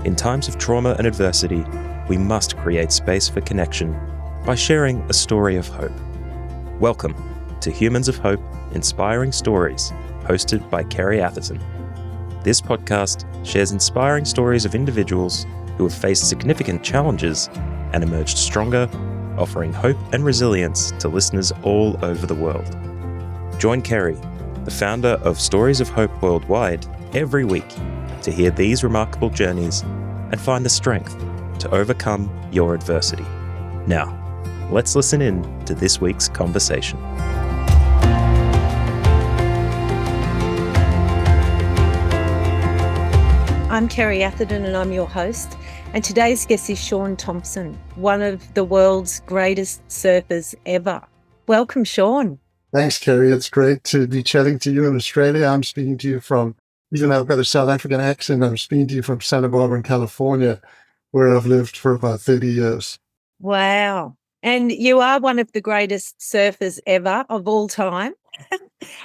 In times of trauma and adversity, we must create space for connection by sharing a story of hope. Welcome to Humans of Hope, Inspiring Stories, hosted by Kerry Atherton. This podcast shares inspiring stories of individuals who have faced significant challenges and emerged stronger, offering hope and resilience to listeners all over the world. Join Kerry, the founder of Stories of Hope Worldwide, every week to hear these remarkable journeys and find the strength to overcome your adversity. Now, let's listen in to this week's conversation. I'm Kerry Atherton and I'm your host. And today's guest is Shaun Thomson, one of the world's greatest surfers ever. Welcome, Shaun. Thanks, Kerry. It's great to be chatting to you in Australia. I'm speaking to you from, even though I've got a South African accent, I'm speaking to you from Santa Barbara in California, where I've lived for about 30 years. Wow. And you are one of the greatest surfers ever of all time.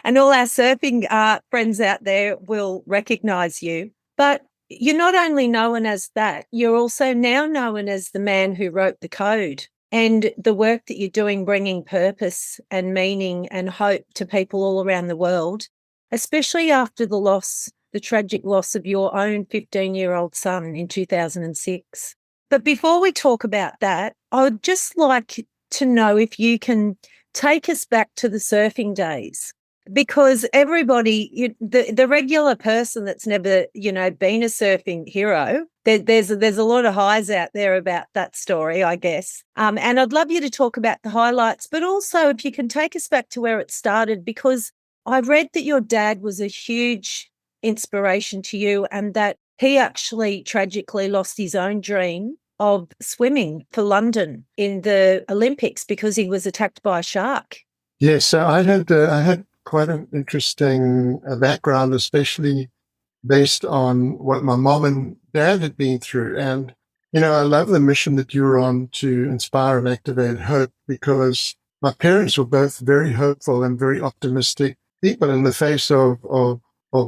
And all our surfing friends out there will recognize you. But you're not only known as that, you're also now known as the man who wrote the code. And the work that you're doing, bringing purpose and meaning and hope to people all around the world, especially after the tragic loss of your own 15-year-old son in 2006. But before we talk about that, I would just like to know if you can take us back to the surfing days. Because everybody, the regular person that's never, been a surfing hero, there's a lot of highs out there about that story, I guess. And I'd love you to talk about the highlights, but also if you can take us back to where it started, because I read that your dad was a huge inspiration to you and that he actually tragically lost his own dream of swimming for London in the Olympics because he was attacked by a shark. Yes, so I had quite an interesting background, especially based on what my mom and dad had been through. And, I love the mission that you're on to inspire and activate hope, because my parents were both very hopeful and very optimistic people in the face of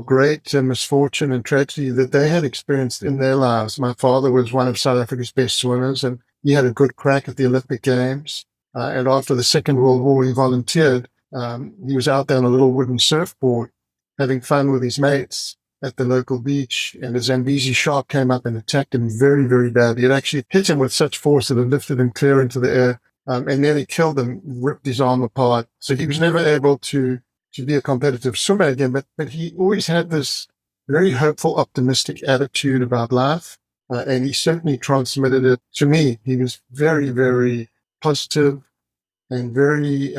great misfortune and tragedy that they had experienced in their lives. My father was one of South Africa's best swimmers, and he had a good crack at the Olympic Games. And after the Second World War, he volunteered. He was out there on a little wooden surfboard having fun with his mates at the local beach, and a Zambezi shark came up and attacked him very, very badly. It actually hit him with such force that it lifted him clear into the air and nearly killed him, ripped his arm apart. So he was never able to be a competitive swimmer again, but he always had this very hopeful, optimistic attitude about life, and he certainly transmitted it to me. He was very, very positive and very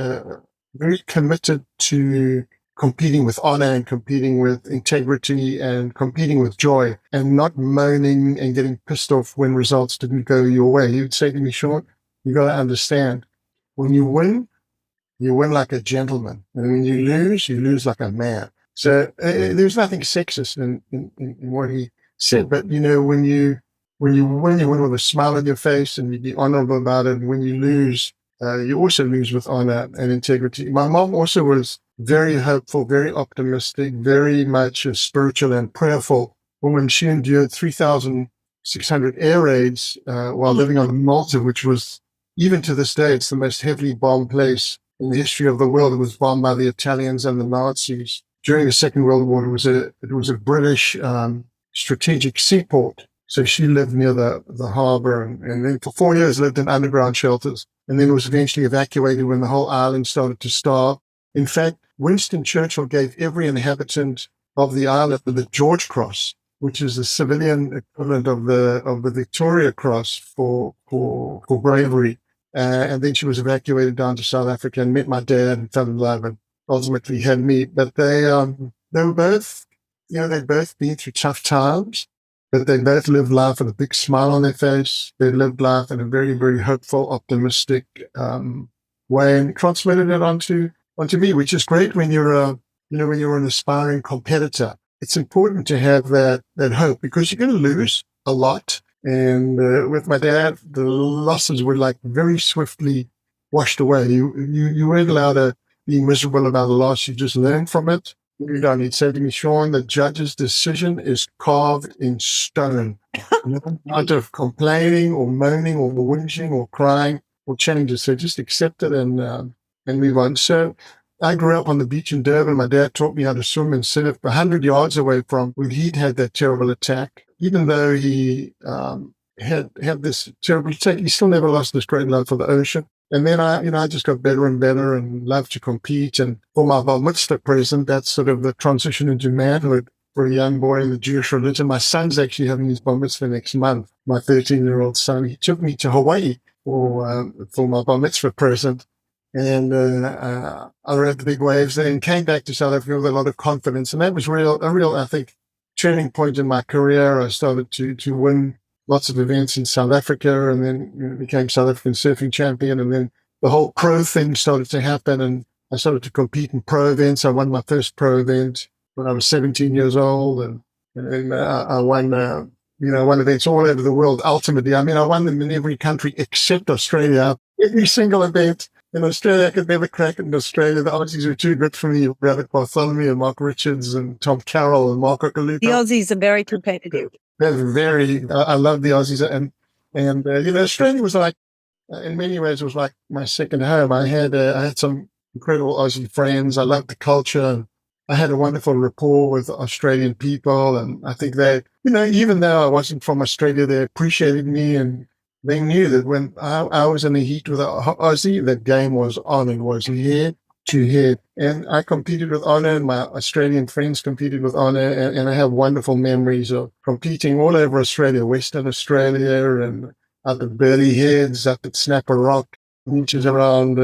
committed to competing with honor and competing with integrity and competing with joy and not moaning and getting pissed off when results didn't go your way. He would say to me, Shaun, you got to understand, when you win like a gentleman. And when you lose like a man. So there's nothing sexist in what he said. But, when you win with a smile on your face and you be honorable about it. And when you lose, you also lose with honor and integrity. My mom also was very hopeful, very optimistic, very much a spiritual and prayerful woman. She endured 3,600 air raids while living on Malta, which was, even to this day, it's the most heavily bombed place in the history of the world. It was bombed by the Italians and the Nazis. During the Second World War, it was a British strategic seaport. So she lived near the harbor and then for 4 years lived in underground shelters, and then was eventually evacuated when the whole island started to starve. In fact, Winston Churchill gave every inhabitant of the island the George Cross, which is the civilian equivalent of the Victoria Cross for bravery. And then she was evacuated down to South Africa and met my dad and fell in love and ultimately had me. But they were both, they'd both been through tough times. But they both lived life with a big smile on their face. They lived life in a very, very hopeful, optimistic way, and transmitted it onto me, which is great when you're an aspiring competitor. It's important to have that hope, because you're going to lose a lot. And with my dad, the losses were like very swiftly washed away. You weren't allowed to be miserable about a loss. You just learned from it. You know, he'd say to me, Shaun, the judge's decision is carved in stone. No amount of complaining or moaning or whinging or crying or changes. So just accept it and move on. So I grew up on the beach in Durban. My dad taught me how to swim and surf 100 yards away from where he'd had that terrible attack. Even though he had this terrible attack, he still never lost this great love for the ocean. And then I just got better and better and loved to compete. And for my bar mitzvah present, that's sort of the transition into manhood for a young boy in the Jewish religion. My son's actually having his bar mitzvah next month, my 13-year-old son. He took me to Hawaii for my bar mitzvah present. And I rode the big waves there and came back to South Africa with a lot of confidence. And that was a real, I think, turning point in my career. I started to win lots of events in South Africa, and then became South African surfing champion. And then the whole pro thing started to happen, and I started to compete in pro events. I won my first pro event when I was 17 years old, and I won, won events all over the world. Ultimately, I won them in every country except Australia. Every single event in Australia, I could never crack it in Australia. The Aussies were too good for me. Robert Bartholomew and Mark Richards and Tom Carroll and Marco Caluca. The Aussies are very competitive. They're very. I love the Aussies, and Australia was like, in many ways, it was like my second home. I had some incredible Aussie friends. I loved the culture. And I had a wonderful rapport with Australian people, and I think they, even though I wasn't from Australia, they appreciated me, and they knew that when I was in the heat with Aussie, that game was on and was head to head. And I competed with honor, and my Australian friends competed with honor, and I have wonderful memories of competing all over Australia, Western Australia, and up at Burleigh Heads, up at Snapper Rock, beaches around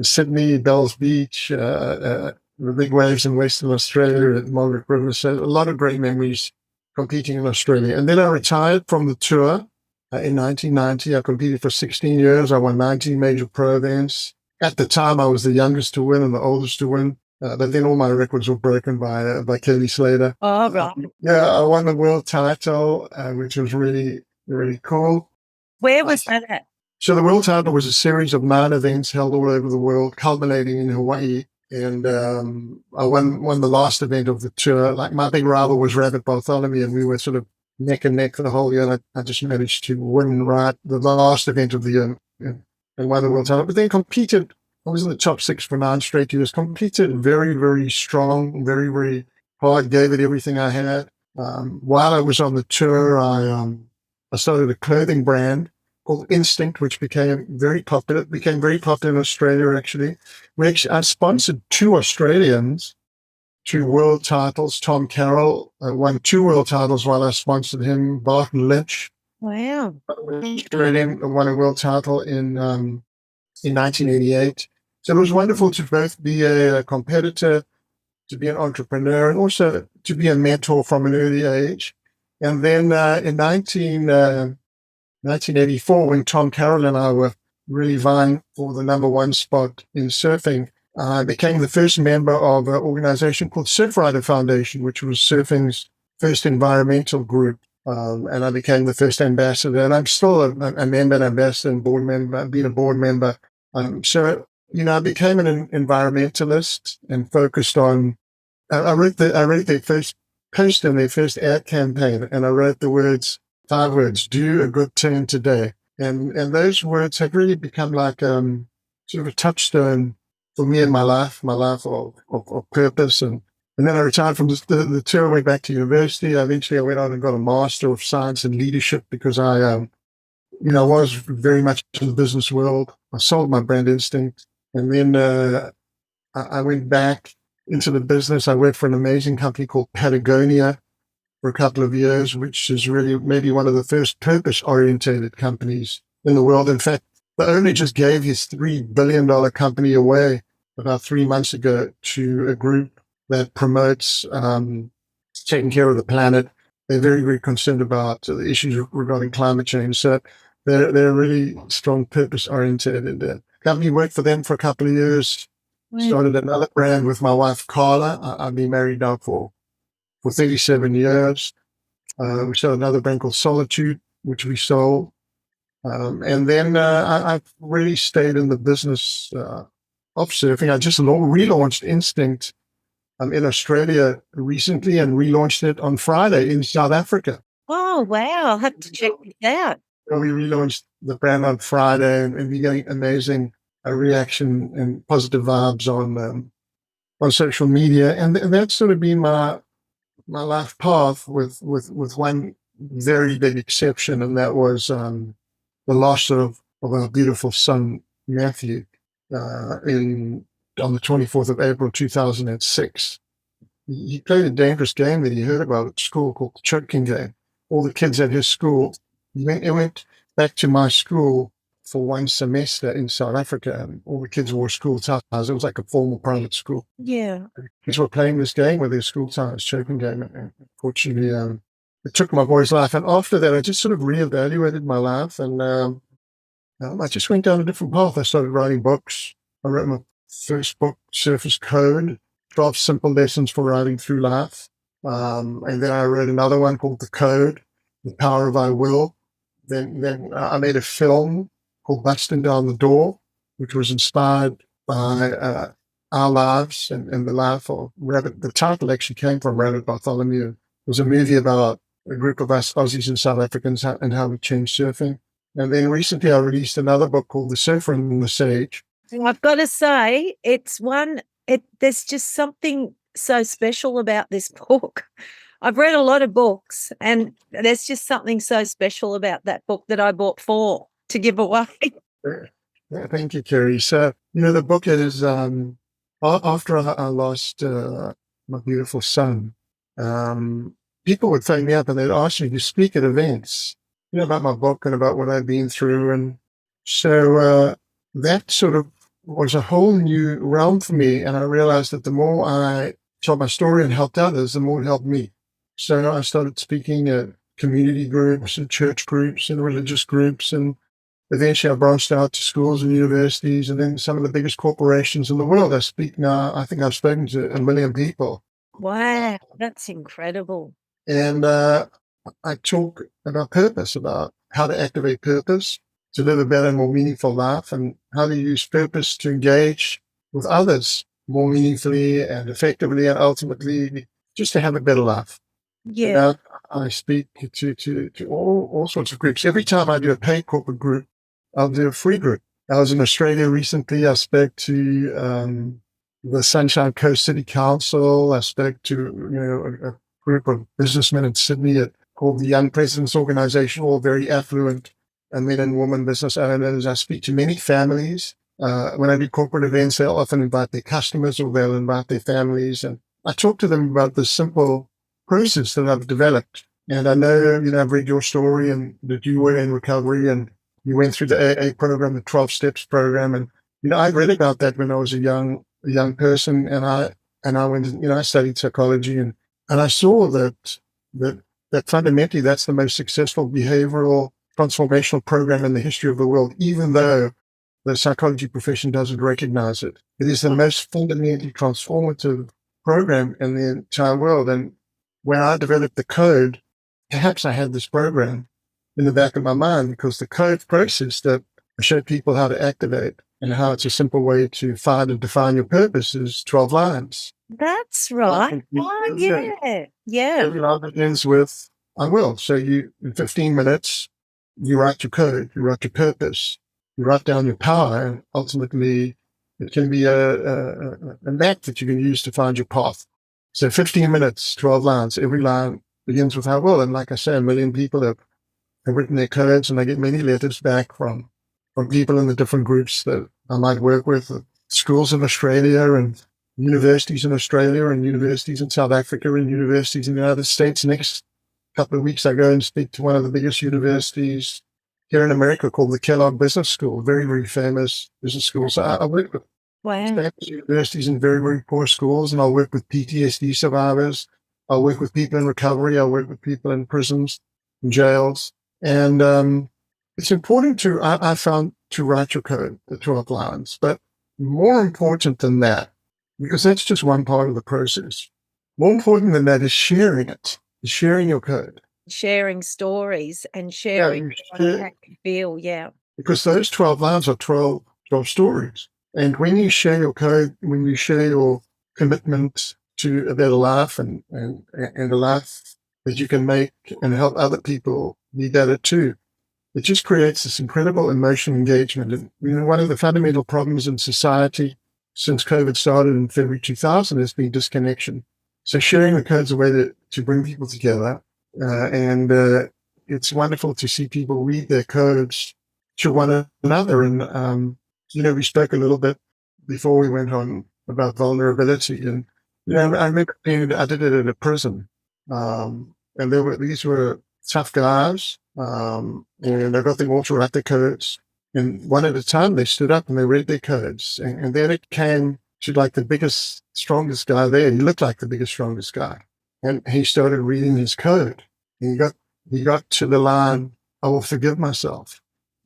Sydney, Bells Beach, the big waves in Western Australia at Margaret River. So a lot of great memories competing in Australia. And then I retired from the tour in 1990. I competed for 16 years. I won 19 major pro events. At the time, I was the youngest to win and the oldest to win. But then all my records were broken by Kelly Slater. Oh, right. I won the world title, which was really, really cool. Where was that at? So the world title was a series of 9 events held all over the world, culminating in Hawaii. And I won the last event of the tour. Like, my big rival was Robert Bartholomew, and we were sort of neck and neck for the whole year. And I just managed to win the last event of the year and won the world title. But then competed. I was in the top 6 for 9 straight years. Competed very, very strong, very, very hard. Gave it everything I had. While I was on the tour, I started a clothing brand called Instinct, which became very popular. It became very popular in Australia, actually. I sponsored 2 Australians to world titles. Tom Carroll won 2 world titles while I sponsored him. Barton Lynch. Wow. Australian won a world title in 1988. So it was wonderful to both be a competitor, to be an entrepreneur, and also to be a mentor from an early age. And then in 1984, when Tom Carroll and I were really vying for the #1 spot in surfing, I became the first member of an organization called Surfrider Foundation, which was surfing's first environmental group. And I became the first ambassador, and I'm still a member, an ambassador, and board member. I've been a board member. So I became an environmentalist and focused on. I wrote their first post in their first ad campaign, and I wrote the 5 words: "Do a good turn today." And those words have really become like sort of a touchstone for me in my life of purpose. And then I retired from the tour, went back to university. Eventually I went on and got a Master of Science in Leadership because I was very much in the business world. I sold my brand Instinct. And then I went back into the business. I worked for an amazing company called Patagonia for a couple of years, which is really maybe one of the first purpose-orientated companies in the world. In fact, the owner just gave his $3 billion company away about 3 months ago to a group that promotes taking care of the planet. They're very, very concerned about the issues regarding climate change. So they're really strong purpose-oriented. Company worked for them for a couple of years. Started another brand with my wife, Carla. I've been married now for 37 years. We started another brand called Solitude, which we sold. And then I've really stayed in the business of surfing. I just relaunched Instinct I'm in Australia recently and relaunched it on Friday in South Africa. Oh, wow. I'll have to check it out. We relaunched the brand on Friday, and we're getting amazing reaction and positive vibes on social media. And that's sort of been my life path with one very big exception, and that was the loss of our beautiful son, Matthew, on the 24th of April, 2006. He played a dangerous game that he heard about at school called the choking game. All the kids at his school, he went back to my school for one semester in South Africa, and all the kids wore school ties. It was like a formal private school. Yeah. Kids were playing this game with their school ties, choking game. And unfortunately, it took my boy's life. And after that, I just sort of reevaluated my life, and I just went down a different path. I started writing books. I wrote my first book, Surface Code, 12 Simple Lessons for Writing Through Life. And then I wrote another one called The Code, The Power of I Will. Then I made a film called Busting Down the Door, which was inspired by our lives and the life of Rabbit. The title actually came from Rabbit Bartholomew. It was a movie about a group of us Aussies and South Africans and how we changed surfing. And then recently I released another book called The Surfer and the Sage. I've got to say, there's just something so special about this book. I've read a lot of books, and there's just something so special about that book that I bought 4 to give away. Yeah, thank you, Kerry. So, the book is, after I lost my beautiful son, people would phone me up and they'd ask me to speak at events, about my book and about what I've been through. And so that sort of was a whole new realm for me. And I realized that the more I told my story and helped others, the more it helped me. So I started speaking at community groups and church groups and religious groups. And eventually I branched out to schools and universities and then some of the biggest corporations in the world. I speak now, I think I've spoken to 1 million people. Wow, that's incredible. And I talk about purpose, about how to activate purpose to live a better, more meaningful life, and how to use purpose to engage with others more meaningfully and effectively, and ultimately just to have a better life. Yeah. I speak to all sorts of groups. Every time I do a paid corporate group, I'll do a free group. I was in Australia recently. I spoke to the Sunshine Coast City Council. I spoke to a group of businessmen in Sydney called the Young Presidents Organization, all very affluent men and women business owners. I speak to many families. When I do corporate events, they'll often invite their customers or they'll invite their families. And I talk to them about the simple process that I've developed. And I know, I've read your story and that you were in recovery and you went through the AA program, the 12 Steps program. And, I read about that when I was a young person. And I went, I studied psychology and I saw that fundamentally that's the most successful behavioral transformational program in the history of the world, even though the psychology profession doesn't recognize it. It is the most fundamentally transformative program in the entire world. And when I developed the code, perhaps I had this program in the back of my mind because the code process that I showed people how to activate and how it's a simple way to find and define your purpose is 12 lines. That's right. Oh, yeah. Yeah. Every line begins with, I will. So in 15 minutes, you write your code, you write your purpose, you write down your power, and ultimately it can be a map that you can use to find your path. So 15 minutes, 12 lines, every line begins with I will. And like I say, 1 million people have written their codes, and I get many letters back from people in the different groups that I might work with, schools in Australia and universities in Australia and universities in South Africa and universities in the United States. Next couple of weeks, I go and speak to one of the biggest universities here in America called the Kellogg Business School, very, very famous business school. So I work with universities in very, very poor schools, and I'll work with PTSD survivors. I'll work with people in recovery. I'll work with people in prisons and jails. And it's important I found, to write your code, the 12 lines. But more important than that, because that's just one part of the process, more important than that is sharing it, sharing your code. Sharing stories and sharing how you feel, yeah. Because those 12 lines are 12 stories. And when you share your code, when you share your commitment to a better life and a life that you can make and help other people be better too. It just creates this incredible emotional engagement. And, one of the fundamental problems in society since COVID started in February 2000 has been disconnection. So sharing the code is a way to bring people together. And it's wonderful to see people read their codes to one another. And, we spoke a little bit before we went on about vulnerability. And, I remember I did it at a prison. And these were tough guys. And I got them all to write their codes. And one at a time, they stood up and they read their codes. And then it came to like the biggest, strongest guy there. He looked like the biggest, strongest guy. And he started reading his code. And he got to the line, "I will forgive myself."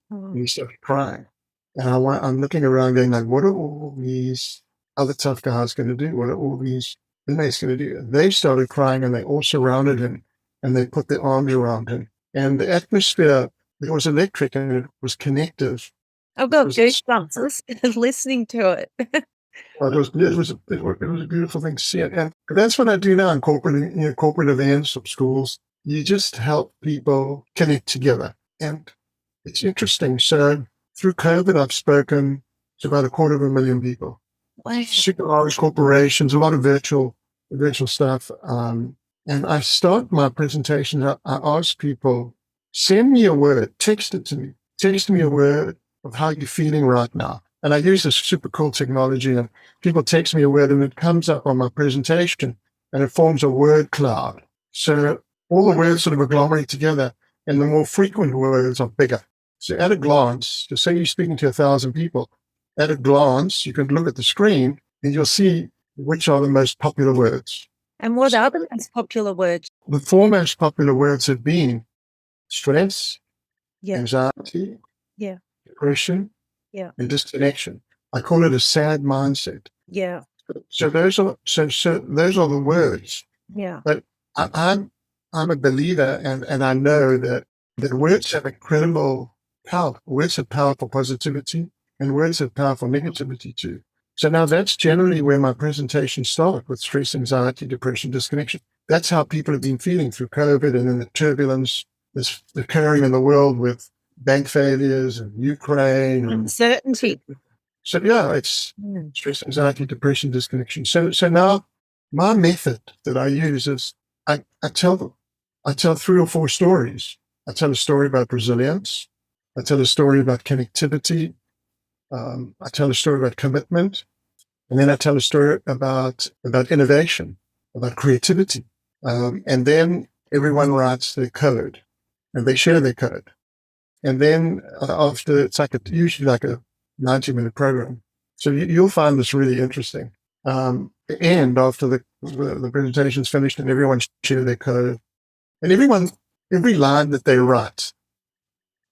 And he started crying. And I'm looking around going like, what are all these other tough guys going to do? What are all these inmates going to do? And they started crying and they all surrounded him and they put their arms around him. And the atmosphere, it was electric and it was connective. I've got goosebumps listening to it. It was a beautiful thing to see. And that's what I do now in corporate events or schools. You just help people connect together. And it's interesting. So through COVID, I've spoken to about 250,000 people. Wow. Super large corporations, a lot of virtual stuff. And I start my presentation. I ask people, send me a word, text it to me. Text me a word of how you're feeling right now. And I use this super cool technology, and people text me a word and it comes up on my presentation and it forms a word cloud. So all the words sort of agglomerate together, and the more frequent words are bigger. So at a glance, just say you're speaking to 1,000 people, at a glance, you can look at the screen and you'll see which are the most popular words. And what are the most popular words? The 4 most popular words have been stress, Yeah. anxiety, Yeah. depression, Yeah. and disconnection. I call it a sad mindset. Yeah. So those are the words. Yeah. But I'm a believer, and I know that words have incredible power. Words have powerful positivity, and words have powerful negativity too. So now that's generally where my presentation started, with stress, anxiety, depression, disconnection. That's how people have been feeling through COVID and in the turbulence that's occurring in the world with bank failures and Ukraine. And uncertainty. so yeah, it's stress, anxiety, depression, disconnection. So now my method that I use is I tell 3 or 4 stories. I tell a story about resilience. I tell a story about connectivity. I tell a story about commitment. And then I tell a story about innovation, about creativity. And then everyone writes their code and they share their code. And then after, it's usually like a 90-minute program. So you'll find this really interesting. And after the presentation's finished and everyone share their code, and every line that they write.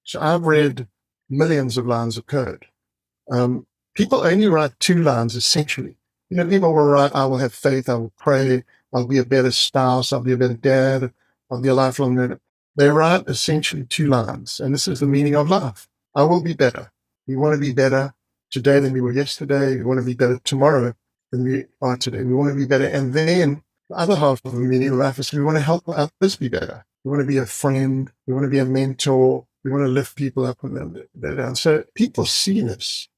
So I've read millions of lines of code. People only write 2 lines essentially. People will write, "I will have faith, I will pray, I'll be a better spouse, I'll be a better dad, I'll be a lifelong learner." They write essentially 2 lines, and this is the meaning of life. I will be better. We want to be better today than we were yesterday. We want to be better tomorrow than we are today. We want to be better. And then the other half of the meaning of life is we want to help others be better. We want to be a friend. We want to be a mentor. We want to lift people up and they're down. So people see this.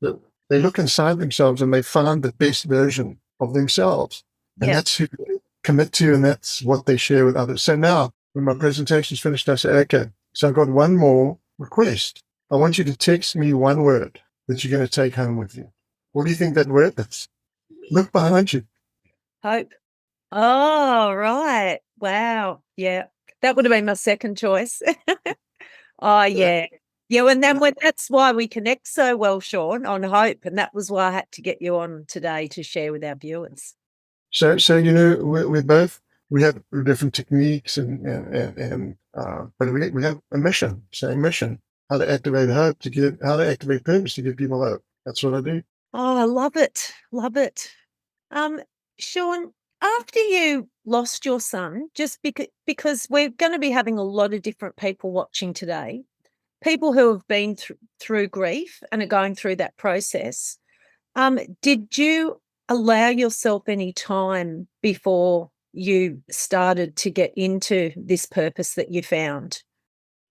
They look inside themselves and they find the best version of themselves. And that's who they commit to, and that's what they share with others. So now, when my presentation's finished, I say, okay, so I've got one more request. I want you to text me one word that you're going to take home with you. What do you think that word is? Look behind you. Hope. Oh, right. Wow. Yeah. That would have been my second choice. Oh, yeah. Yeah, and then that's why we connect so well, Shaun, on hope. And that was why I had to get you on today to share with our viewers. So we have different techniques but we have a mission, same mission, how to activate hope how to activate purpose to give people hope. That's what I do. Oh, I love it. Love it. Shaun, after you lost your son, just because we're going to be having a lot of different people watching today, people who have been through grief and are going through that process, did you allow yourself any time before you started to get into this purpose that you found?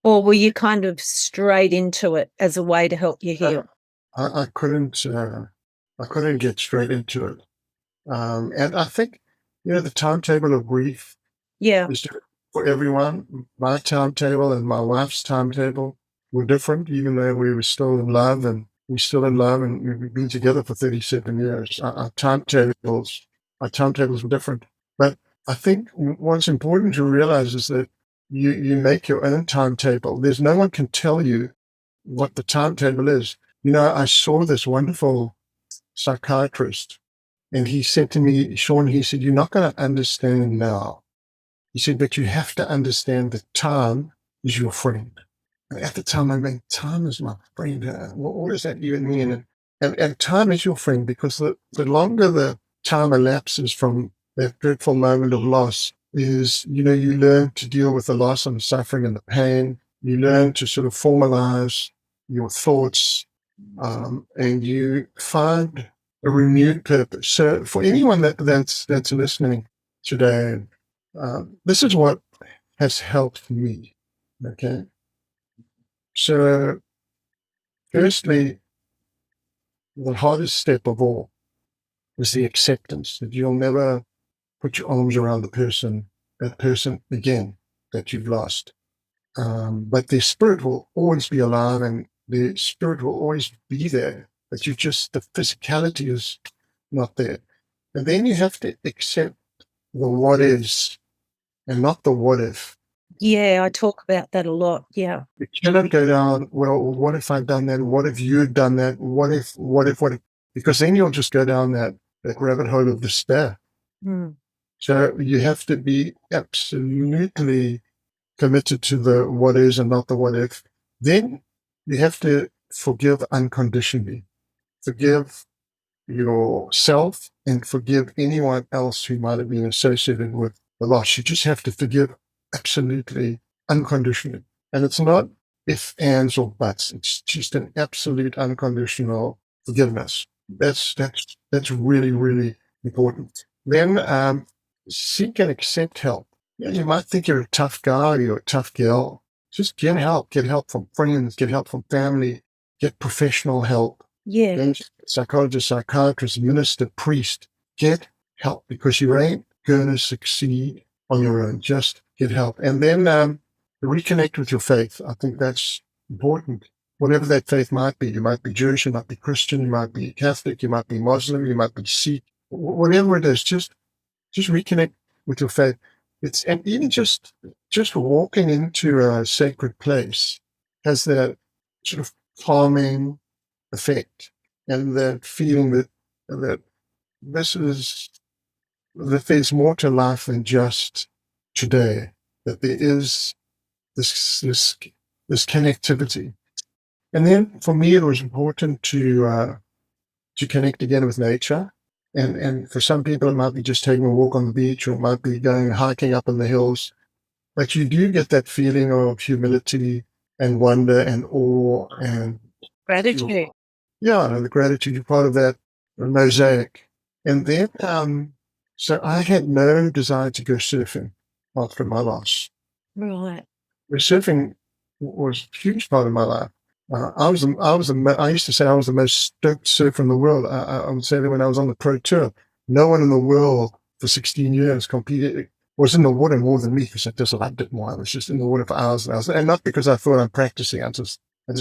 Or were you kind of straight into it as a way to help you heal? I couldn't get straight into it. And I think, the timetable of grief Yeah. is different for everyone. My timetable and my wife's timetable were different, even though we were still in love and we've been together for 37 years. Our timetables were different. But I think what's important to realize is that you make your own timetable. There's no one can tell you what the timetable is. I saw this wonderful psychiatrist, and he said to me, Shaun, he said, you're not going to understand now. He said, but you have to understand that time is your friend. And at the time, I mean, time is my friend. What does that even mean? And time is your friend, because the longer the time elapses from that dreadful moment of loss is, you learn to deal with the loss and the suffering and the pain. You learn to sort of formalize your thoughts, and you find a renewed purpose. So for anyone that's listening today, this is what has helped me. Okay. So firstly, the hardest step of all is the acceptance that you'll never put your arms around that person again that you've lost. But their spirit will always be alive, and their spirit will always be there. But the physicality is not there. And then you have to accept the what is and not the what if. Yeah, I talk about that a lot. Yeah. You cannot go down, well, what if I've done that? What if you'd done that? What if? Because then you'll just go down that rabbit hole of despair. Mm. So you have to be absolutely committed to the what is and not the what if. Then you have to forgive unconditionally. Forgive yourself and forgive anyone else who might have been associated with the loss. You just have to forgive absolutely unconditionally. And it's not if, ands, or buts. It's just an absolute unconditional forgiveness. That's really, really important. Then seek and accept help. You might think you're a tough guy or you're a tough girl. Just get help. Get help from friends. Get help from family. Get professional help. Yeah. Psychologist, psychiatrist, minister, priest. Get help, because you ain't going to succeed on your own. Just get help. And then reconnect with your faith. I think that's important. Whatever that faith might be. You might be Jewish, you might be Christian, you might be Catholic, you might be Muslim, you might be Sikh. Whatever it is, just reconnect with your faith. And even just walking into a sacred place has that sort of calming effect, and that feeling that there's more to life than just today. That there is this connectivity. And then for me, it was important to connect again with nature. And for some people, it might be just taking a walk on the beach, or it might be going hiking up in the hills. But you do get that feeling of humility and wonder and awe and Gratitude. the gratitude. You're part of that mosaic. And then, so I had no desire to go surfing after my loss. Right. Surfing was a huge part of my life. I used to say I was the most stoked surfer in the world. I would say that when I was on the pro tour, no one in the world for 16 years was in the water more than me, because I just loved it more. I was just in the water for hours and hours. And not because I thought I'm practicing. I just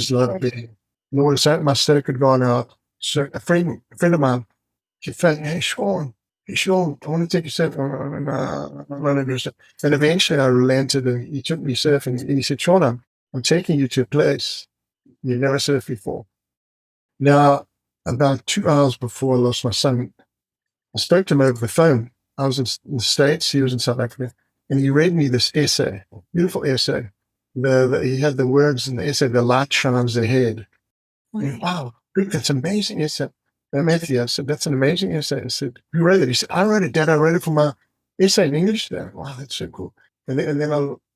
loved being in the water. So my stoke had gone out. So a friend of mine, he said, hey, Shaun, I want to take you surfing. And eventually I relented, and he took me surfing, and he said, Shaun, I'm taking you to a place you've never surfed before. Now, about 2 hours before I lost my son, I spoke to him over the phone. I was in the States, he was in South Africa, and he read me this essay, beautiful essay. He had the words in the essay, the light shines ahead. Wow, that's amazing essay. Matthew, I said, that's an amazing essay. I said, who wrote it? He said, I wrote it, Dad. I wrote it for my essay in English. Wow, that's so cool. And then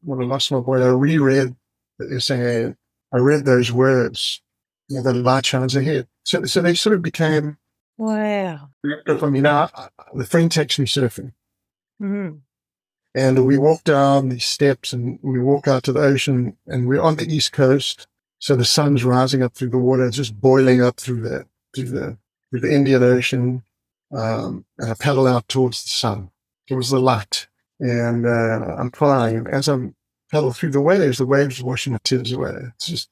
when I lost my boy, I reread the essay, and I read those words, the light shines ahead. So they sort of became Wow. Because, I mean, the friend takes me surfing. Mm. And we walk down these steps and we walk out to the ocean, and we're on the East Coast. So the sun's rising up through the water. It's just boiling up through the Indian Ocean. And I paddle out towards the sun, towards the light. And I'm flying. As I'm paddling through the waves are washing my tears away. It's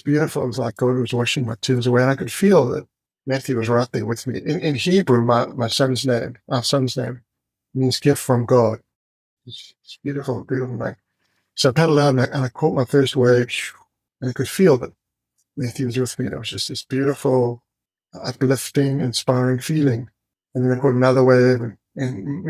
beautiful. It was like God was washing my tears away. And I could feel that Matthew was right there with me. In Hebrew, our son's name, means gift from God. It's beautiful, beautiful night. So I paddled out and I caught my first wave, and I could feel that Matthew was with me. And it was just this beautiful, uplifting, inspiring feeling. And then I caught another wave, and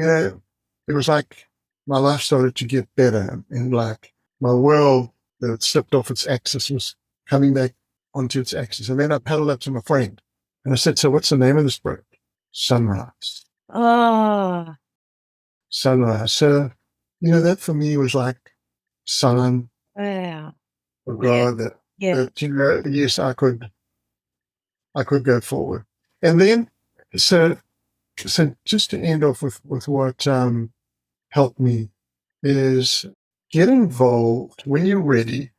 it was like my life started to get better, and like my world that had slipped off its axis was coming back onto its axis. And then I paddled up to my friend, and I said, "So what's the name of this boat?" Sunrise. Oh, Sunrise. So, that for me was like sign wow. of God that, Yeah. yes, I could go forward. And then, so just to end off with what helped me is get involved when you're ready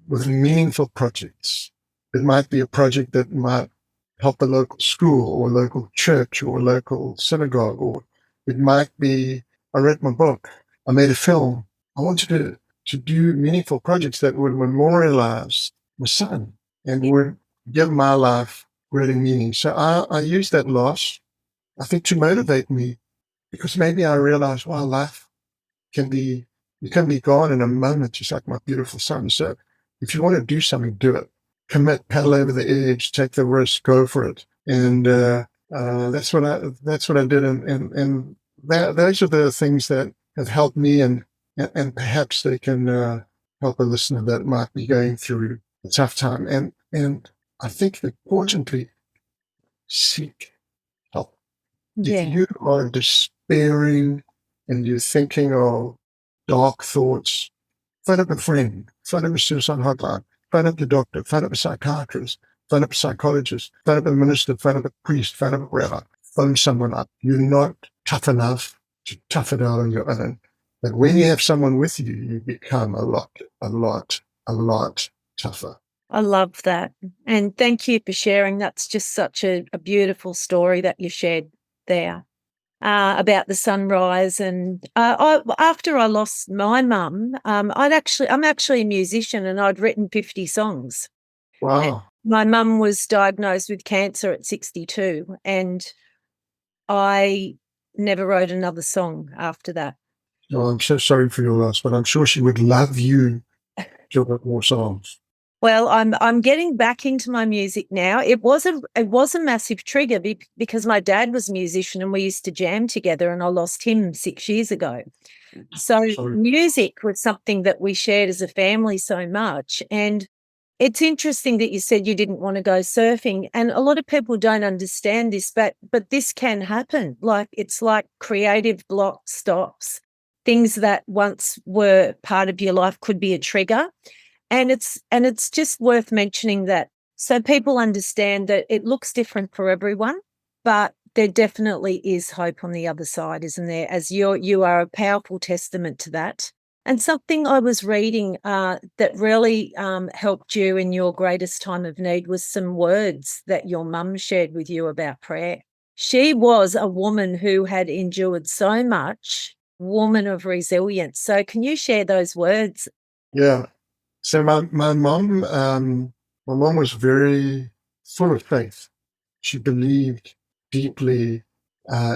with meaningful projects. It might be a project that might help a local school or a local church or a local synagogue, or it might be, I read my book, I made a film. I wanted to do meaningful projects that would memorialize my son and would give my life greater meaning. So I used that loss, I think, to motivate me, because maybe I realized, wow, life you can be gone in a moment, just like my beautiful son. So if you want to do something, do it. Commit, paddle over the edge, take the risk, go for it. And that's what I did. And those are the things that have helped me, and perhaps they can help a listener that might be going through a tough time. And I think importantly, seek help. If Yeah. you are despairing and you're thinking of dark thoughts, phone up a friend, phone up a suicide hotline, phone up the doctor, phone up a psychiatrist, phone up a psychologist, phone up a minister, phone up a priest, phone up a rabbi, phone someone up. You're not tough enough to tough it out on your own. But when you have someone with you, you become a lot tougher. I love that. And thank you for sharing. That's just such a beautiful story that you shared there about the sunrise. And after I lost my mum, I'm actually a musician, and I'd written 50 songs. Wow. My mum was diagnosed with cancer at 62, and I never wrote another song after that. Oh, I'm so sorry for your loss, but I'm sure she would love you to write more songs. Well, I'm getting back into my music now. It was a massive trigger because my dad was a musician and we used to jam together, and I lost him 6 years ago. So Sorry. music was something that we shared as a family so much. And it's interesting that you said you didn't want to go surfing, and a lot of people don't understand this, but this can happen. Like, it's like creative block stops. Things that once were part of your life could be a trigger. And it's just worth mentioning that, so people understand that it looks different for everyone, but there definitely is hope on the other side, isn't there? As you are a powerful testament to that. And something I was reading that really helped you in your greatest time of need was some words that your mum shared with you about prayer. She was a woman who had endured so much, woman of resilience. So can you share those words? Yeah. So my mom was very full of faith. She believed deeply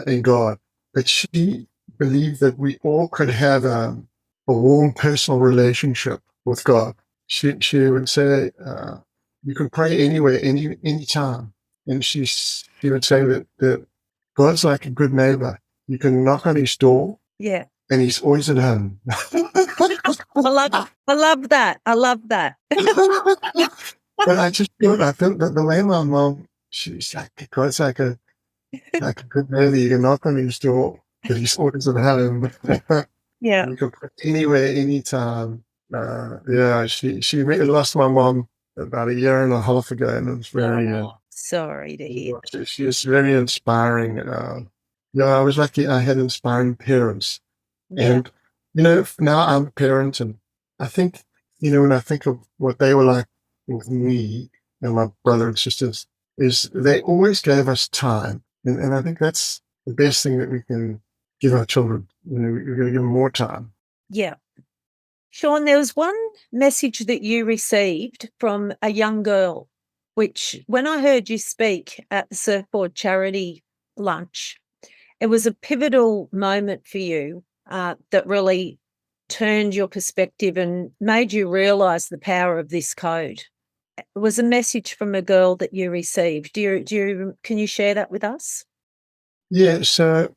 in God, but she believed that we all could have a warm personal relationship with God. She would say, you can pray anywhere, any time. And she would say that God's like a good neighbor. You can knock on his door, Yeah. and he's always at home. I love that. I love that. But I felt that the way my mom, she's like, God's like a good neighbor. You can knock on his door, but he's always at home. Yeah. You can put anywhere, anytime. Yeah, she really lost my mom about a year and a half ago, and it was very, Sorry to hear. she's very inspiring. I was lucky I had inspiring parents. Yeah. And, now I'm a parent, and I think, when I think of what they were like with me and my brother and sisters, is they always gave us time. And I think that's the best thing that we can give our children. We're going to give them more time. Yeah. Shaun, there was one message that you received from a young girl, which when I heard you speak at the Surfboard Charity lunch, it was a pivotal moment for you that really turned your perspective and made you realise the power of this code. It was a message from a girl that you received. Can you share that with us? Yeah, so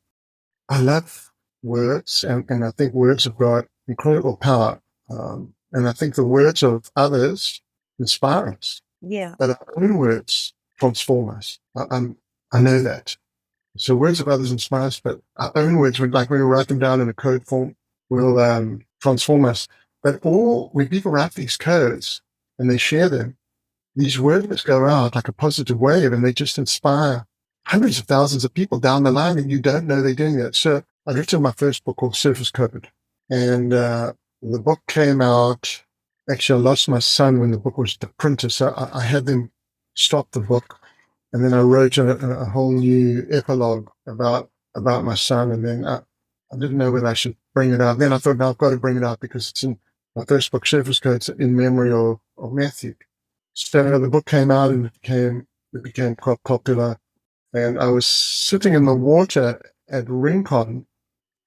I love words, and I think words have got incredible power. And I think the words of others inspire us, Yeah. but our own words transform us. I know that. So words of others inspire us, but our own words, when we write them down in a code form, will transform us. But when people write these codes and they share them, these words go out like a positive wave, and they just inspire hundreds of thousands of people down the line, and you don't know they're doing that. So I written my first book called Surface Code, and the book came out. Actually, I lost my son when the book was the printer, so I had them stop the book, and then I wrote a whole new epilogue about my son, and then I didn't know whether I should bring it out. Then I thought, no, I've got to bring it out because it's in my first book, Surface Code, in memory of Matthew. So the book came out, and it became quite popular. And I was sitting in the water at Rincon,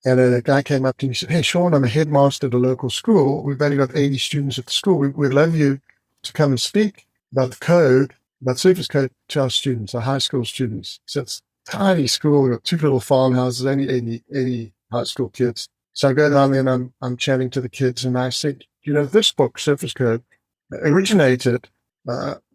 and a guy came up to me and said, "Hey, Shaun, I'm a headmaster at a local school. We've only got 80 students at the school. We'd love you to come and speak about the code, about Surface Code to our students, our high school students." So it's a tiny school. We've got two little farmhouses, only 80 high school kids. So I go down there, and I'm chatting to the kids, and I said, this book, Surface Code, originated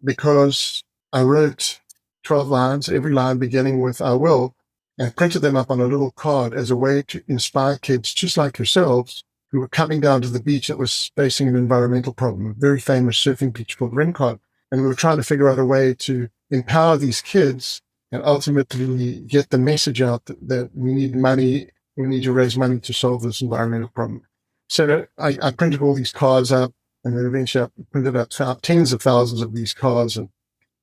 because I wrote 12 lines, every line beginning with "I will," and printed them up on a little card as a way to inspire kids just like yourselves who were coming down to the beach that was facing an environmental problem, a very famous surfing beach called Rincon. And we were trying to figure out a way to empower these kids and ultimately get the message out that we need money, we need to raise money to solve this environmental problem. So I printed all these cards up, and then eventually I printed out tens of thousands of these cards, and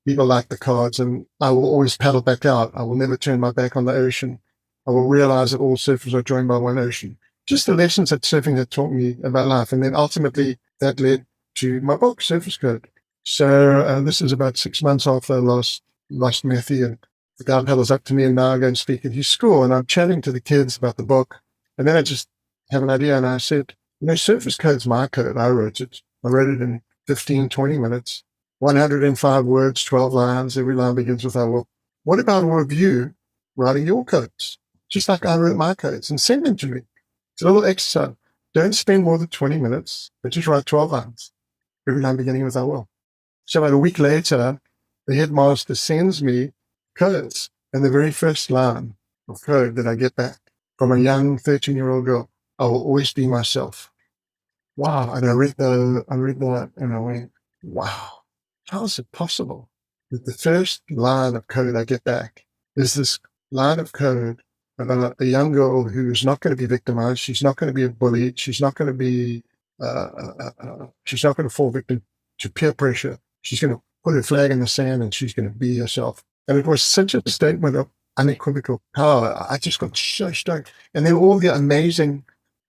people like the cards, and I will always paddle back out. I will never turn my back on the ocean. I will realize that all surfers are joined by one ocean. Just the lessons that surfing had taught me about life. And then ultimately that led to my book, Surface Code. So this is about 6 months after I lost Matthew, and the guy paddles up to me, and now I go and speak at his school, and I'm chatting to the kids about the book. And then I just have an idea, and I said, Surface Code's my code. I wrote it. I wrote it in 15, 20 minutes. 105 words, 12 lines. Every line begins with "I will." What about all of you writing your codes, just like I wrote my codes, and send them to me? It's a little exercise. Don't spend more than 20 minutes, but just write 12 lines. Every line beginning with "I will." So about a week later, the headmaster sends me codes, and the very first line of code that I get back from a young 13-year-old girl: "I will always be myself." Wow. And I read that, and I went, wow. How is it possible that the first line of code I get back is this line of code about a young girl who's not going to be victimized? She's not going to be bullied. She's not going to be, she's not going to fall victim to peer pressure. She's going to put her flag in the sand, and she's going to be herself. And it was such a statement of unequivocal power. I just got so stoked. And then all the amazing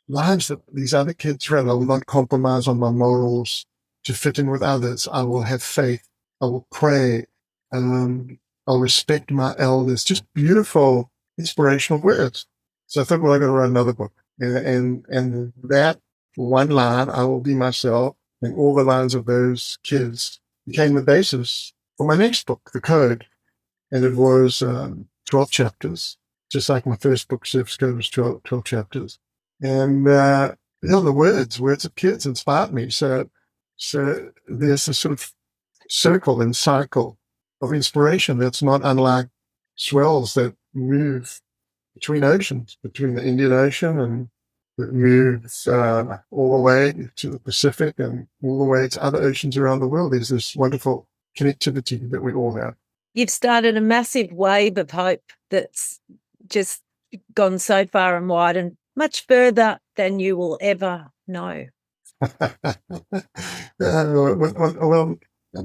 lines that these other kids read: "I will not compromise on my morals to fit in with others. I will have faith. I will pray. I'll respect my elders." Just beautiful, inspirational words. So I thought, well, I got to write another book. And that one line, "I will be myself," and all the lines of those kids became the basis for my next book, The Code. And it was 12 chapters, just like my first book, Surface Code, was 12 chapters. And the words of kids inspired me. So there's a sort of circle and cycle of inspiration that's not unlike swells that move between oceans, between the Indian Ocean and that moves all the way to the Pacific and all the way to other oceans around the world. There's this wonderful connectivity that we all have. You've started a massive wave of hope that's just gone so far and wide and much further than you will ever know. Well,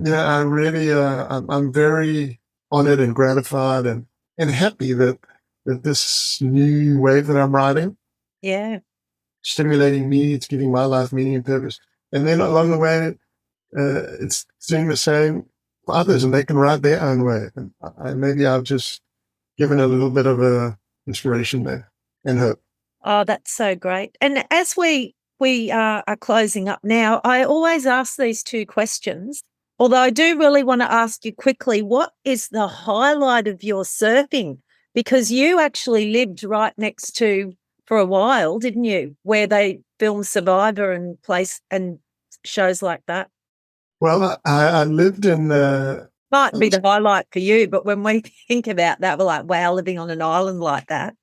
I really, I'm very honored and gratified and happy that this new wave that I'm riding, Yeah. stimulating me, it's giving my life meaning and purpose. And then along the way, it's doing the same for others, and they can ride their own way. And maybe I've just given a little bit of a inspiration there and hope. Oh, that's so great. And as we are closing up now, I always ask these two questions, although I do really want to ask you quickly, what is the highlight of your surfing? Because you actually lived right next to, for a while, didn't you, where they filmed Survivor and place and shows like that? Well, I lived in Might be the highlight for you, but when we think about that, we're like, wow, living on an island like that.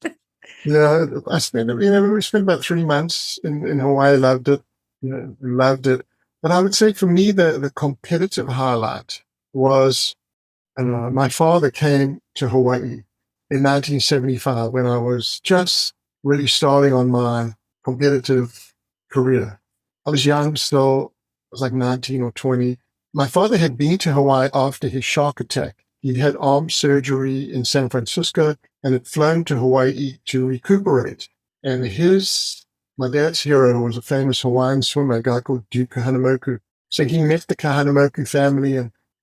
Yeah, we spent about 3 months in Hawaii. Loved it, loved it. But I would say for me, the competitive highlight was my father came to Hawaii in 1975 when I was just really starting on my competitive career. I was young still. I was like 19 or 20. My father had been to Hawaii after his shark attack. He had arm surgery in San Francisco and had flown to Hawaii to recuperate. And my dad's hero was a famous Hawaiian swimmer, a guy called Duke Kahanamoku. So he met the Kahanamoku family,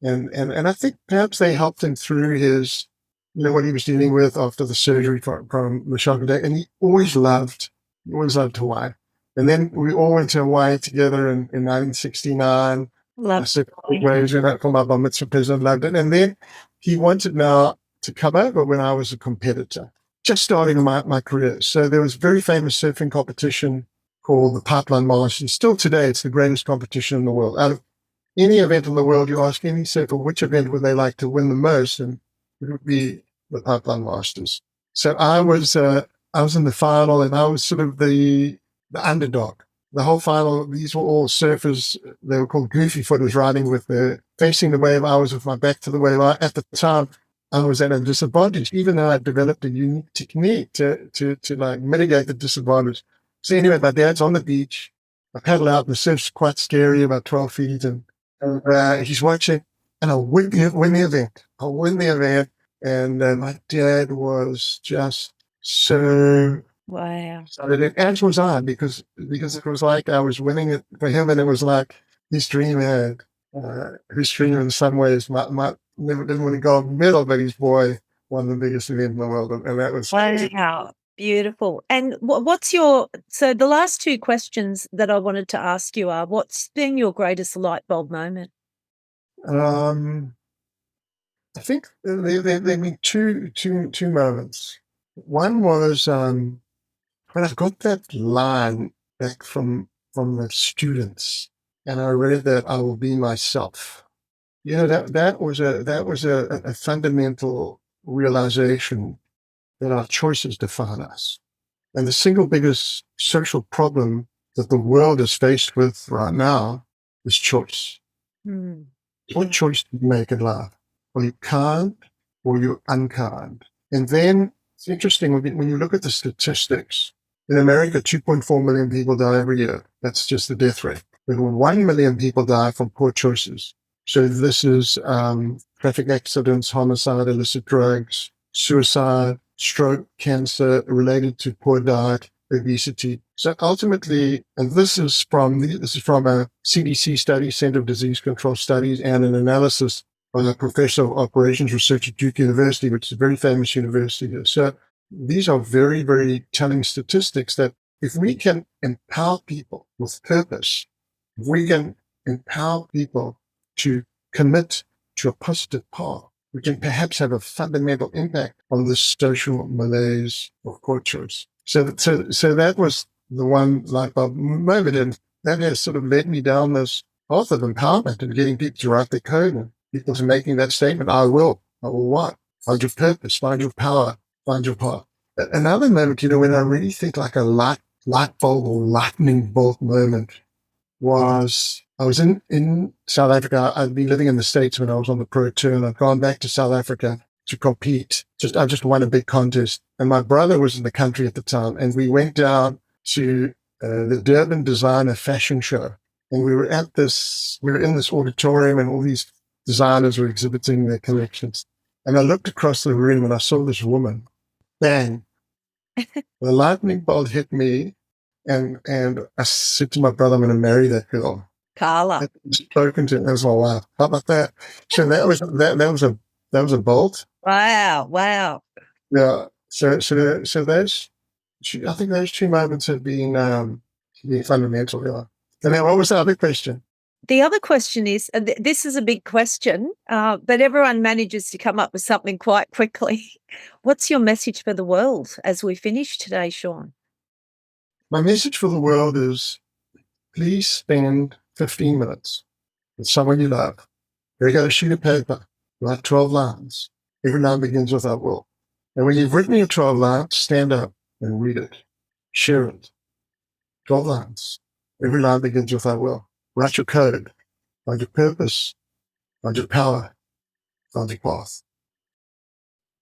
and I think perhaps they helped him through his, what he was dealing with after the surgery from the shark attack. And he always loved Hawaii. And then we all went to Hawaii together in 1969. Love Waves for my bar mitzvah because loved it. And then he wanted now to come over when I was a competitor, just starting my career. So there was a very famous surfing competition called the Pipeline Masters. Still today, it's the greatest competition in the world. Out of any event in the world, you ask any surfer which event would they like to win the most, and it would be the Pipeline Masters. So I was in the final, and I was sort of the underdog. The whole final, these were all surfers. They were called goofy footers, riding facing the wave. I was with my back to the wave. At the time, I was at a disadvantage, even though I developed a unique technique to like mitigate the disadvantage. So anyway, my dad's on the beach. I paddle out, and the surf's quite scary, about 12 feet, and he's watching, and I'll win the event. I'll win the event. And my dad was just so Wow. excited, as was I, because it was like I was winning it for him, and it was like his dream in some ways never didn't win a gold medal, but his boy won the biggest event in the world, and that was Wow. Beautiful. And so the last two questions that I wanted to ask you are, what's been your greatest light bulb moment? I think there have been two moments. One was when I got that line back from the students, and I read that I will be myself. That was a fundamental realization that our choices define us. And the single biggest social problem that the world is faced with right now is choice. What choice do you make in life? Are you kind or you're unkind? And then it's interesting when you look at the statistics. In America, 2.4 million people die every year. That's just the death rate. But 1 million people die from poor choices. So this is traffic accidents, homicide, illicit drugs, suicide, stroke, cancer related to poor diet, obesity. So ultimately, and this is from a CDC study, Center of Disease Control Studies, and an analysis by a professor of operations research at Duke University, which is a very famous university here. So these are very, very telling statistics that if we can empower people with purpose, if we can empower people to commit to a positive path, we can perhaps have a fundamental impact on the social malaise of poor choice. So that was the one light bulb moment, and that has sort of led me down this path of empowerment and getting people to write their code and people to making that statement, I will what? Find your purpose, find your power, find your path. Another moment, when I really think like a light light bulb or lightning bolt moment was I was in South Africa. I'd been living in the States when I was on the pro tour, and I'd gone back to South Africa to compete. I just won a big contest, and my brother was in the country at the time, and we went down to the Durban Designer Fashion Show, and we were in this auditorium, and all these designers were exhibiting their collections. And I looked across the room, and I saw this woman. Bang! The lightning bolt hit me, and I said to my brother, "I'm going to marry that girl." Carla. I'd spoken to her. That was my wife. How about that? So that was a bolt. Wow. Yeah. So those, I think those two moments have been fundamental. Yeah. And then what was the other question? The other question is, this is a big question, but everyone manages to come up with something quite quickly. What's your message for the world as we finish today, Shaun? My message for the world is, please spend 15 minutes with someone you love. Here you got a sheet of paper, write 12 lines. Every line begins with "I will." And when you've written your 12 lines, stand up and read it. Share it. 12 lines. Every line begins with "I will." Write your code. Find your purpose. Find your power. Find your path.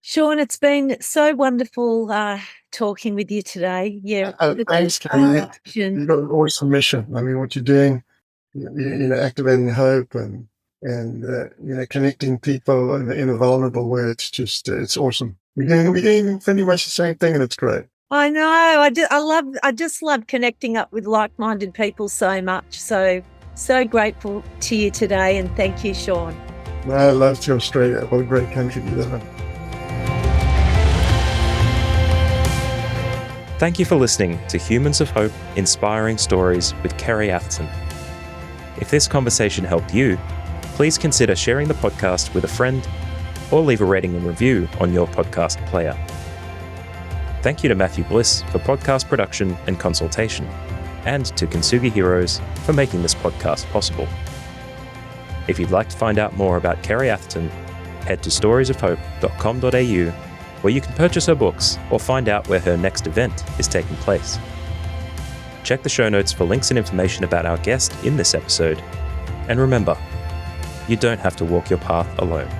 Shaun, it's been so wonderful talking with you today. Yeah. Thanks, Karen. You've got an awesome mission. I mean, what you're doing, activating hope and connecting people in a vulnerable way. It's just, it's awesome. We're doing pretty much the same thing, and it's great. I know. I just love connecting up with like-minded people so much. So grateful to you today, and thank you, Shaun. I love to Australia. What a great country to live in. Thank you for listening to Humans of Hope Inspiring Stories with Kerry Atherton. If this conversation helped you, please consider sharing the podcast with a friend or leave a rating and review on your podcast player. Thank you to Matthew Bliss for podcast production and consultation, and to Kintsugi Heroes for making this podcast possible. If you'd like to find out more about Kerry Atherton, head to storiesofhope.com.au, where you can purchase her books or find out where her next event is taking place. Check the show notes for links and information about our guest in this episode. And remember, you don't have to walk your path alone.